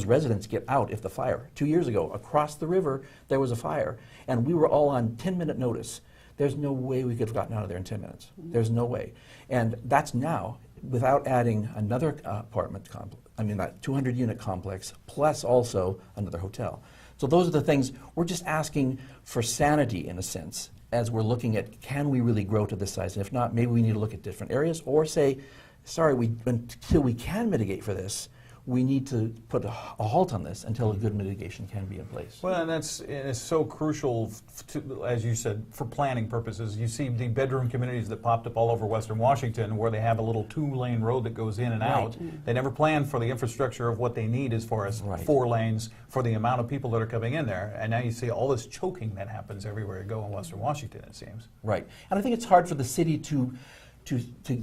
residents get out if the fire? 2 years ago, across the river, there was a fire, and we were all on 10-minute notice. There's no way we could have gotten out of there in 10 minutes. There's no way. And that's now, without adding another apartment complex, that 200-unit complex, plus also another hotel. So those are the things, we're just asking for sanity, in a sense, as we're looking at, can we really grow to this size? And if not, maybe we need to look at different areas, or say, sorry, until we can mitigate for this, we need to put a halt on this until a good mitigation can be in place. Well, and it's so crucial, as you said, for planning purposes. You see the bedroom communities that popped up all over Western Washington where they have a little 2-lane road that goes in and out. They never plan for the infrastructure of what they need as far as 4 lanes for the amount of people that are coming in there. And now you see all this choking that happens everywhere you go in Western Washington, it seems. Right. And I think it's hard for the city to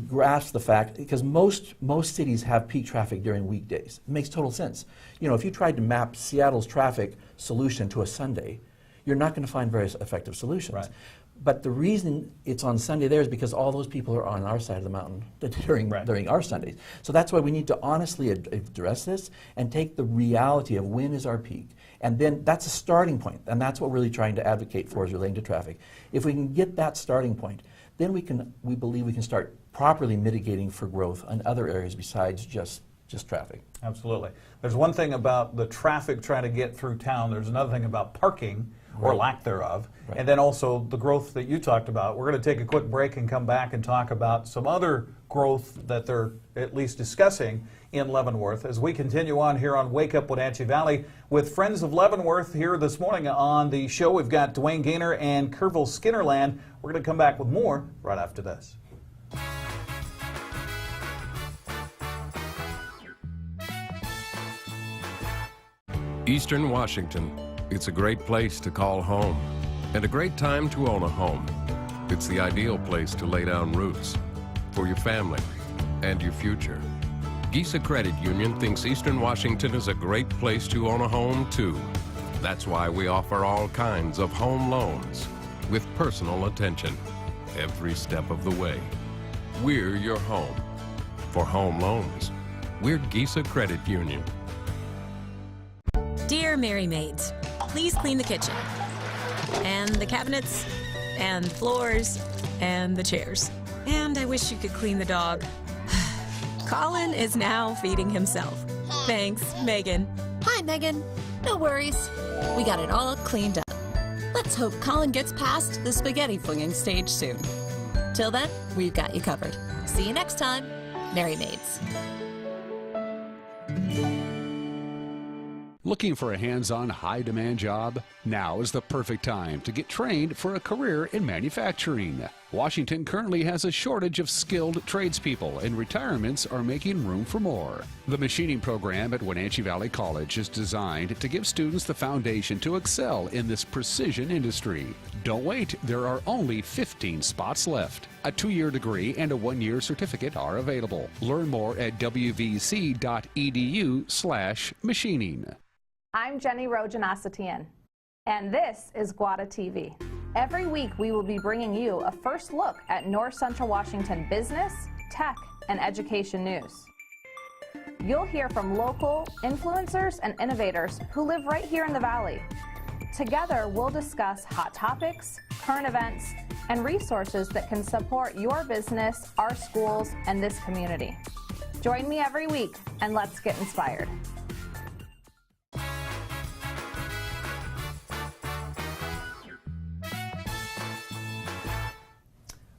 grasp the fact, because most cities have peak traffic during weekdays. It makes total sense. If you tried to map Seattle's traffic solution to a Sunday, you're not going to find very effective solutions. Right. But the reason it's on Sunday there is because all those people are on our side of the mountain during our Sundays. So that's why we need to honestly address this and take the reality of when is our peak. And then that's a starting point, and that's what we're really trying to advocate for is relating to traffic. If we can get that starting point, then we believe we can start properly mitigating for growth in other areas besides just traffic. Absolutely. There's one thing about the traffic trying to get through town. There's another thing about parking or lack thereof. Right. And then also the growth that you talked about. We're going to take a quick break and come back and talk about some other growth that they're at least discussing in Leavenworth as we continue on here on Wake Up Wenatchee Valley with Friends of Leavenworth here this morning on the show. We've got Dwayne Gaynor and Kerrville Skinnerland. We're going to come back with more right after this. Eastern Washington. It's a great place to call home and a great time to own a home. It's the ideal place to lay down roots for your family and your future. Gisa Credit Union thinks Eastern Washington is a great place to own a home too. That's why we offer all kinds of home loans with personal attention every step of the way. We're your home. For home loans, we're Gisa Credit Union. Dear Mary Maids, please clean the kitchen, and the cabinets, and floors, and the chairs. And I wish you could clean the dog. Colin is now feeding himself. Thanks, Megan. Hi, Megan. No worries. We got it all cleaned up. Let's hope Colin gets past the spaghetti flinging stage soon. Till then, we've got you covered. See you next time. Mary Maids. Looking for a hands-on, high-demand job? Now is the perfect time to get trained for a career in manufacturing. Washington currently has a shortage of skilled tradespeople, and retirements are making room for more. The machining program at Wenatchee Valley College is designed to give students the foundation to excel in this precision industry. Don't wait, there are only 15 spots left. A 2-year degree and a 1-year certificate are available. Learn more at wvc.edu/machining. I'm Jenny Rojanasatian, and this is Guada TV. Every week we will be bringing you a first look at North Central Washington business, tech, and education news. You'll hear from local influencers and innovators who live right here in the Valley. Together we'll discuss hot topics, current events, and resources that can support your business, our schools, and this community. Join me every week, and let's get inspired.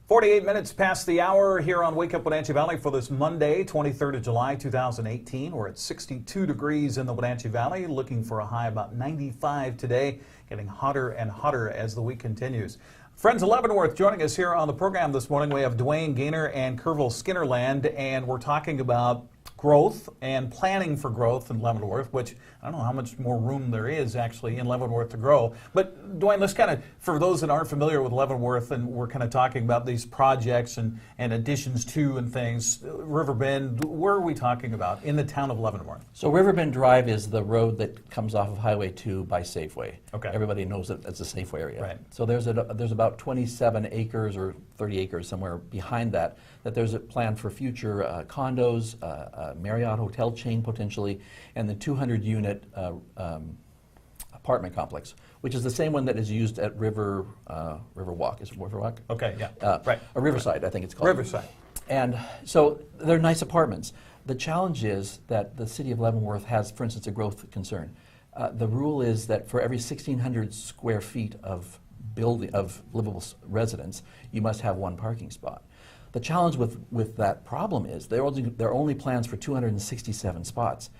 48 minutes past the hour here on Wake Up Wenatchee Valley for this Monday, 23rd of July, 2018. We're at 62 degrees in the Wenatchee Valley, looking for a high about 95 today, getting hotter and hotter as the week continues. Friends of Leavenworth joining us here on the program this morning. We have Dwayne Gaynor and Kerrville Skinnerland, and we're talking about growth and planning for growth in Leavenworth, which I don't know how much more room there is actually in Leavenworth to grow. But Dwayne, let's kind of, for those that aren't familiar with Leavenworth, and we're kind of talking about these projects and additions to and things, Riverbend, where are we talking about in the town of Leavenworth? So Riverbend Drive is the road that comes off of Highway 2 by Safeway. Okay. Everybody knows that it's a Safeway area. Right. So there's about 27 acres or 30 acres somewhere behind that there's a plan for future condos, Marriott hotel chain potentially, and the 200-unit apartment complex, which is the same one that is used at Riverwalk. Is it Riverwalk? Okay, yeah, right. Or Riverside, I think it's called. Riverside. And so they're nice apartments. The challenge is that the city of Leavenworth has, for instance, a growth concern. The rule is that for every 1,600 square feet of livable residence, you must have one parking spot. The challenge with that problem is there are only plans for 267 spots.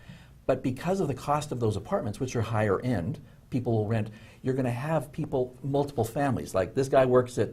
But because of the cost of those apartments, which are higher end, people will rent, you're going to have people, multiple families. Like this guy works at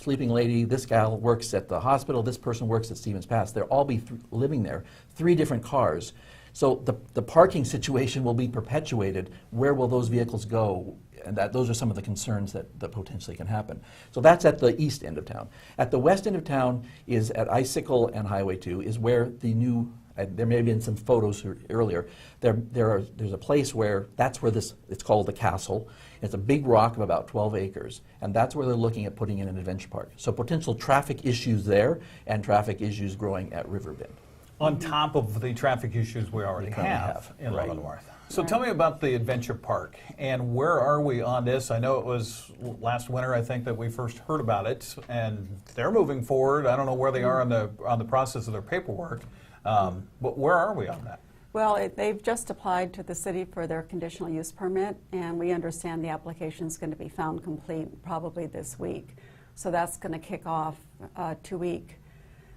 Sleeping Lady, this gal works at the hospital, this person works at Stevens Pass. They'll all be living there, 3 different cars. So the parking situation will be perpetuated. Where will those vehicles go? And those are some of the concerns that potentially can happen. So that's at the east end of town. At the west end of town is at Icicle and Highway 2 is where the new there may have been some photos earlier. There's a place where it's called the Castle. It's a big rock of about 12 acres, and that's where they're looking at putting in an adventure park. So potential traffic issues there and traffic issues growing at Riverbend. On top of the traffic issues we already have in right. Leavenworth. So tell me about the adventure park, and where are we on this? I know it was last winter, I think, that we first heard about it, and they're moving forward. I don't know where they are on the process of their paperwork, but where are we on that? Well, they've just applied to the city for their conditional use permit, and we understand the application is going to be found complete probably this week. So that's going to kick off a 2-week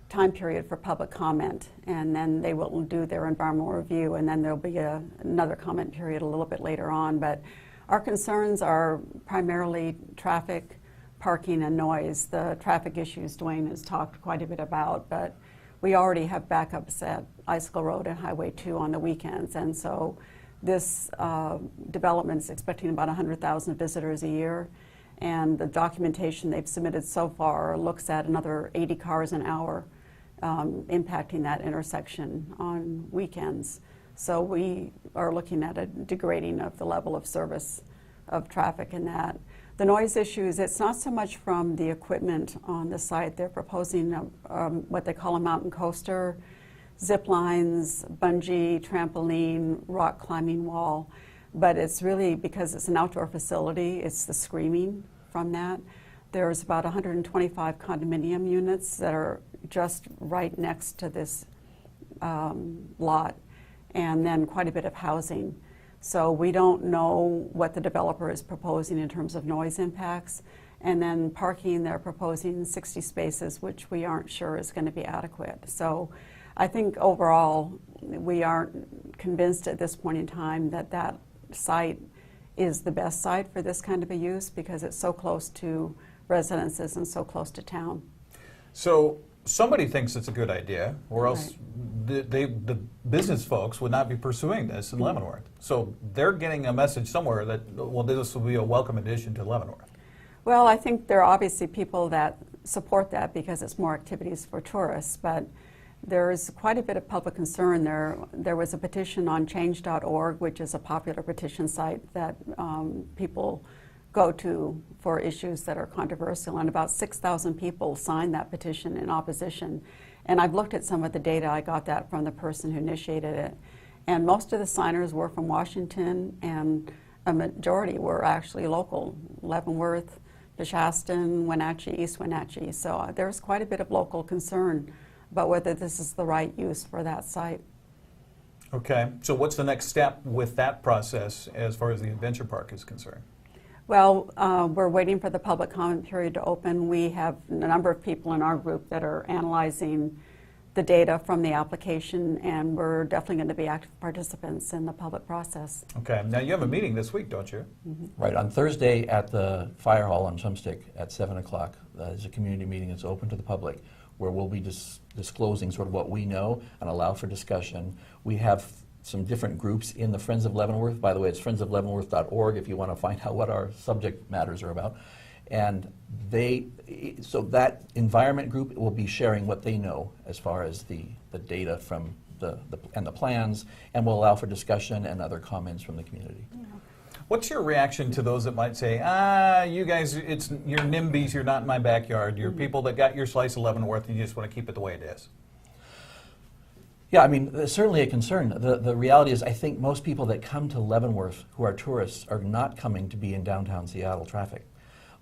time period for public comment, and then they will do their environmental review, and then there'll be another comment period a little bit later on. But our concerns are primarily traffic, parking, and noise. The traffic issues Dwayne has talked quite a bit about, but we already have backups at Icicle Road and Highway 2 on the weekends, and so this development is expecting about 100,000 visitors a year, and the documentation they've submitted so far looks at another 80 cars an hour impacting that intersection on weekends. So we are looking at a degrading of the level of service of traffic in that. The noise issues, it's not so much from the equipment on the site. They're proposing what they call a mountain coaster, zip lines, bungee, trampoline, rock climbing wall. But it's really because it's an outdoor facility, it's the screaming from that. There's about 125 condominium units that are just right next to this lot, and then quite a bit of housing. So we don't know what the developer is proposing in terms of noise impacts. And then parking, they're proposing 60 spaces, which we aren't sure is going to be adequate. So I think overall, we aren't convinced at this point in time that that site is the best site for this kind of a use, because it's so close to residences and so close to town. So somebody thinks it's a good idea, or else the business folks would not be pursuing this in Leavenworth. So they're getting a message somewhere that, well, this will be a welcome addition to Leavenworth. Well, I think there are obviously people that support that because it's more activities for tourists, but there's quite a bit of public concern. There was a petition on change.org, which is a popular petition site that people go to for issues that are controversial, and about 6,000 people signed that petition in opposition. And I've looked at some of the data. I got that from the person who initiated it. And most of the signers were from Washington, and a majority were actually local: Leavenworth, Bishaston, Wenatchee, East Wenatchee. So there's quite a bit of local concern about whether this is the right use for that site. Okay, so what's the next step with that process as far as the adventure park is concerned? Well, we're waiting for the public comment period to open. We have a number of people in our group that are analyzing the data from the application, and we're definitely going to be active participants in the public process. Okay, now you have a meeting this week, don't you? Mm-hmm. Right, on Thursday at the Fire Hall on Chumstick at 7 o'clock, there's a community meeting that's open to the public, where we'll be disclosing sort of what we know and allow for discussion. We have some different groups in the Friends of Leavenworth. By the way, it's friendsofleavenworth.org if you want to find out what our subject matters are about. And so that environment group will be sharing what they know as far as the data from and the plans, and will allow for discussion and other comments from the community. Yeah. What's your reaction to those that might say, you guys, you're NIMBYs, you're not in my backyard, you're people that got your slice of Leavenworth and you just want to keep it the way it is? Yeah, I mean, there's certainly a concern. The reality is, I think most people that come to Leavenworth who are tourists are not coming to be in downtown Seattle traffic.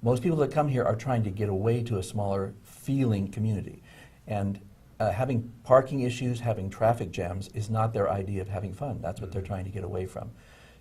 Most people that come here are trying to get away to a smaller feeling community. And having parking issues, having traffic jams is not their idea of having fun. That's what they're trying to get away from.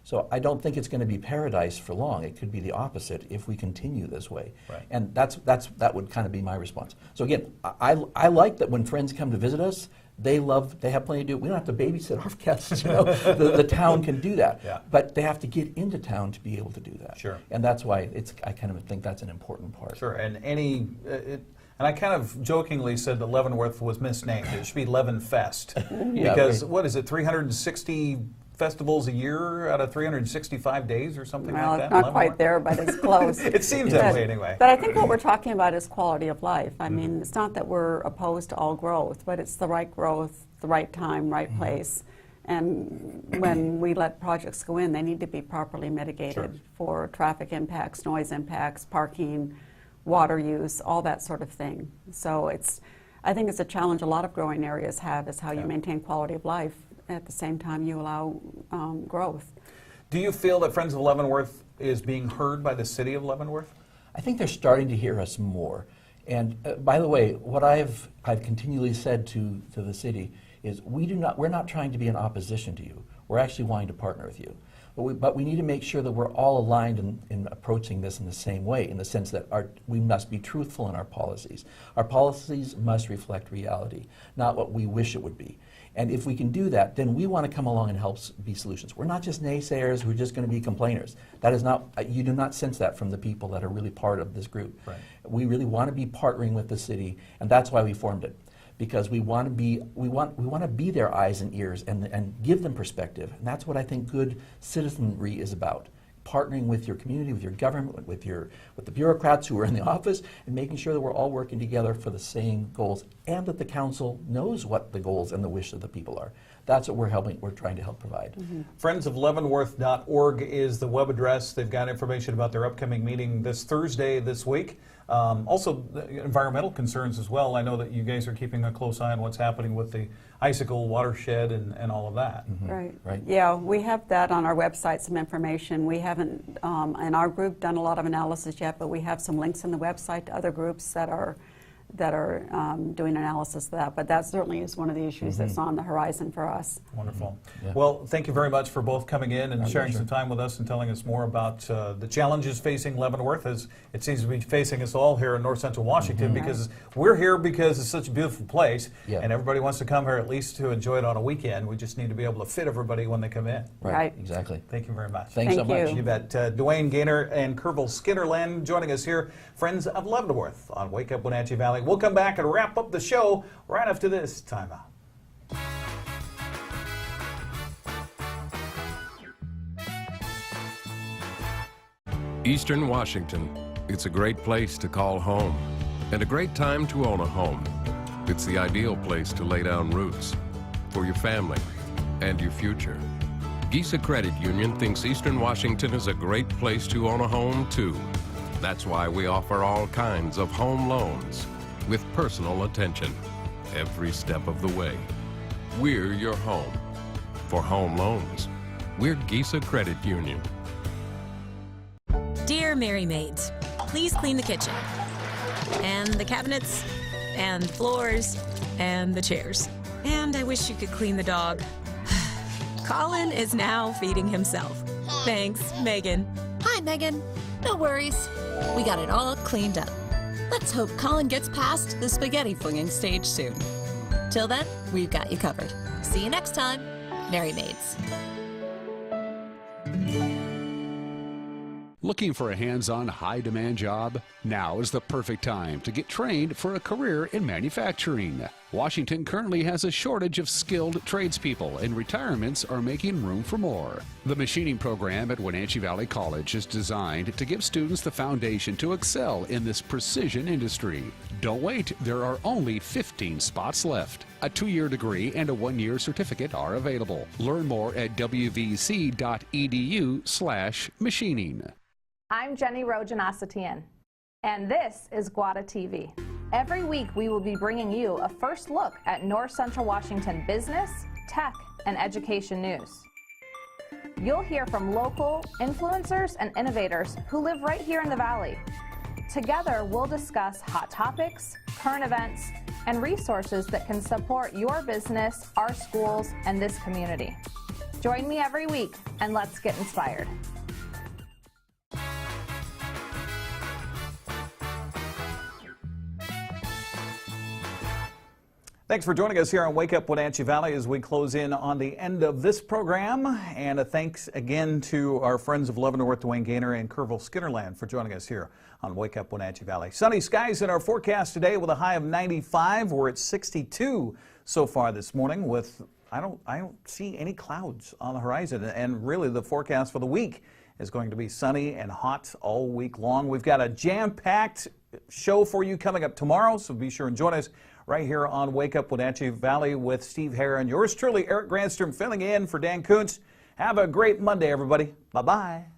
So I don't think it's going to be paradise for long. It could be the opposite if we continue this way. Right. And that would kind of be my response. So again, I like that when friends come to visit us, they have plenty to do. We don't have to babysit our guests, you know. the town can do that. Yeah. But they have to get into town to be able to do that. Sure. And that's why I kind of think that's an important part. Sure. And and I kind of jokingly said that Leavenworth was misnamed. It should be Leavenfest. Because what is it, 360 festivals a year out of 365 days or something Well, like that? it's not quite there, but it's close. It seems that way anyway. But I think what we're talking about is quality of life. I mean, it's not that we're opposed to all growth, but it's the right growth, the right time, right place. And when we let projects go in, they need to be properly mitigated for traffic impacts, noise impacts, parking, water use, all that sort of thing. So I think it's a challenge a lot of growing areas have, is how you maintain quality of life at the same time you allow growth. Do you feel that Friends of Leavenworth is being heard by the city of Leavenworth? I think they're starting to hear us more. And by the way, what I've continually said to the city is we're not trying to be in opposition to you. We're actually wanting to partner with you. But we need to make sure that we're all aligned in approaching this in the same way, in the sense that we must be truthful in our policies. Our policies must reflect reality, not what we wish it would be. And if we can do that, then we want to come along and help be solutions. We're not just naysayers who are just going to be complainers. That is not, you do not sense that from the people that are really part of this group. Right. We really want to be partnering with the city, and that's why we formed it. Because we want to be their eyes and ears and give them perspective. And that's what I think good citizenry is about. Partnering with your community, with your government, with the bureaucrats who are in the office, and making sure that we're all working together for the same goals, and that the council knows what the goals and the wishes of the people are. That's what we're trying to help provide. Friendsofleavenworth.org is the web address. They've got information about their upcoming meeting this Thursday this week. Also, environmental concerns as well. I know that you guys are keeping a close eye on what's happening with the icicle watershed and all of that. Right. Yeah, we have that on our website, some information. We haven't, in our group, done a lot of analysis yet, but we have some links in the website to other groups that are doing analysis of that. But that certainly is one of the issues that's on the horizon for us. Wonderful. Well, thank you very much for both coming in and sharing some time with us and telling us more about the challenges facing Leavenworth, as it seems to be facing us all here in North Central Washington, because we're here because it's such a beautiful place, and everybody wants to come here at least to enjoy it on a weekend. We just need to be able to fit everybody when they come in. Right. Exactly. Thank you very much. Thanks so much. You bet. Dwayne Gaynor and Kervil Skinnerland joining us here, Friends of Leavenworth on Wake Up Wenatchee Valley. We'll come back and wrap up the show right after this timeout. Eastern Washington. It's a great place to call home and a great time to own a home. It's the ideal place to lay down roots for your family and your future. Gisa Credit Union thinks Eastern Washington is a great place to own a home too. That's why we offer all kinds of home loans with personal attention every step of the way. We're your home. For home loans, we're Gisa Credit Union. Dear Mary Maids, please clean the kitchen, and the cabinets, and the floors, and the chairs. And I wish you could clean the dog. Colin is now feeding himself. Thanks, Megan. Hi, Megan. No worries. We got it all cleaned up. Let's hope Colin gets past the spaghetti flinging stage soon. Till then, we've got you covered. See you next time, Mary Maids. Looking for a hands-on, high-demand job? Now is the perfect time to get trained for a career in manufacturing. Washington currently has a shortage of skilled tradespeople, and retirements are making room for more. The machining program at Wenatchee Valley College is designed to give students the foundation to excel in this precision industry. Don't wait, there are only 15 spots left. A 2-year degree and a 1-year certificate are available. Learn more at wvc.edu/machining. I'm Jenny Rojanasatian, and this is WUWV-TV. Every week we will be bringing you a first look at North Central Washington business, tech, and education news. You'll hear from local influencers and innovators who live right here in the Valley. Together, we'll discuss hot topics, current events, and resources that can support your business, our schools, and this community. Join me every week, and let's get inspired. Thanks for joining us here on Wake Up Wenatchee Valley as we close in on the end of this program. And a thanks again to our friends of Leavenworth, Dwayne Gaynor and Kervil Skinnerland for joining us here on Wake Up Wenatchee Valley. Sunny skies in our forecast today with a high of 95. We're at 62 so far this morning with I don't see any clouds on the horizon, and really the forecast for the week is going to be sunny and hot all week long. We've got a jam-packed show for you coming up tomorrow, so be sure and join us right here on Wake Up Wenatchee Valley with Steve Herron. Yours truly, Eric Grandstrom, filling in for Dan Kuntz. Have a great Monday, everybody. Bye-bye.